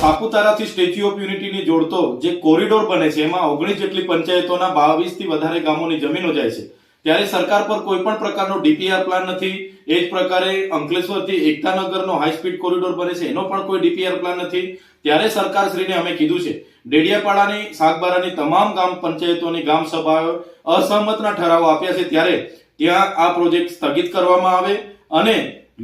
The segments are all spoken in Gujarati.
સાપુતારાથી સ્ટેચ્યુ ઓફ યુનિટીને જોડતો જે કોરિડોર બને છે એમાં 19 જેટલી પંચાયતોના 22 થી વધારે ગામોની જમીનો જાય છે, ત્યારે સરકાર પર કોઈ પણ પ્રકારનો ડીપીઆર પ્લાન નથી. એ જ પ્રકારે અંકલેશ્વરથી એકતાનગરનો હાઈ સ્પીડ કોરિડોર બને છે એનો પણ કોઈ ડીપીઆર પ્લાન નથી. ત્યારે સરકારશ્રીને અમે કીધું છે ડેડિયાપાડાની સાગબારાની તમામ ગ્રામ પંચાયતોની ગ્રામ સભાઓ અસહમતના ઠરાવો આપ્યા છે, ત્યારે ત્યાં આ પ્રોજેક્ટ સ્થગિત કરવામાં આવે અને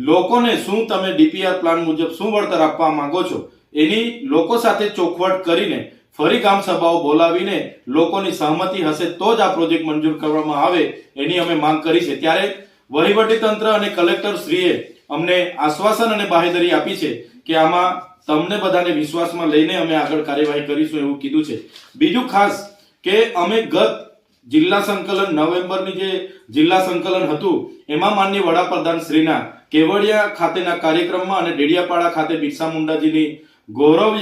લોકોને શું તમે ડીપીઆર પ્લાન મુજબ શું વળતર આપવા માંગો છો એની લોકો સાથે ચોખવટ કરીને ફરી ગ્રામ સભાઓ બોલાવીને લોકોની સહમતિ હશે તો જ આ પ્રોજેક્ટ મંજૂર કરવામાં આવે એની અમે માંગ કરી છે. ત્યારે વહીવટી તંત્ર અને કલેક્ટર શ્રીએ અમને આશ્વાસન અને બાહેધરી આપી છે કે આમાં તમને બધાને વિશ્વાસમાં લઈને અમે આગળ કાર્યવાહી કરીશું એવું કીધું છે. બીજું ખાસ કે અમે ગત જિલ્લા સંકલન નવેમ્બરની જે જિલ્લા સંકલન હતું એમાં માનનીય વડાપ્રધાન શ્રીના કેવડિયા ખાતેના કાર્યક્રમમાં અને ડેડિયાપાડા ખાતે બિરસા મુંડાજીની ગૌરવ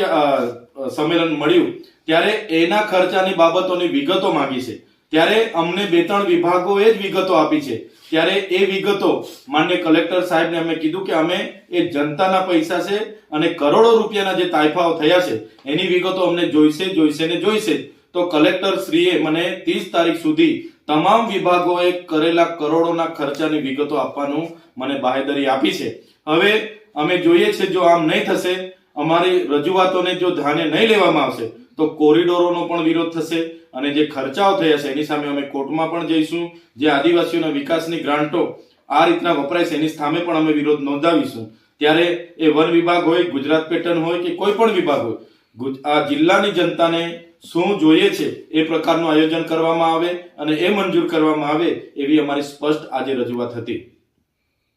સંમેલન મળ્યું ત્યારે એના ખર્ચાની બાબતોની વિગતો માંગી છે. ત્યારે અમને 2-3 વિભાગોએ જ વિગતો આપી છે. ત્યારે એ વિગતો માનનીય કલેક્ટર સાહેબને અમે કીધું કે અમે એ જનતાના પૈસા છે અને કરોડો રૂપિયાના જે તાઇફાઓ થયા છે એની વિગતો અમને જોઈશે. તો કલેક્ટર શ્રીએ મને 30 તારીખ સુધી તમામ વિભાગોએ કરેલા કરોડોના ખર્ચાની વિગતો આપવાનું મને બાહેધરી આપી છે. હવે અમે જોઈએ છે જો આમ નહીં થશે, અમારી રજૂઆતોને જો ધ્યાને નહીં લેવામાં આવશે તો કોરિડોરોનો પણ વિરોધ થશે અને જે ખર્ચાઓ થયા છે એની સામે અમે કોર્ટમાં પણ જઈશું. જે આદિવાસીઓના વિકાસની ગ્રાન્ટો આ રીતના વપરાય છે એની સામે પણ અમે વિરોધ નોંધાવીશું. ત્યારે એ વન વિભાગ હોય, ગુજરાત પેટર્ન હોય કે કોઈ પણ વિભાગ હોય, આ જિલ્લાની જનતાને શું જોઈએ છે એ પ્રકારનું આયોજન કરવામાં આવે અને એ મંજૂર કરવામાં આવે એવી અમારી સ્પષ્ટ આજે રજૂઆત હતી.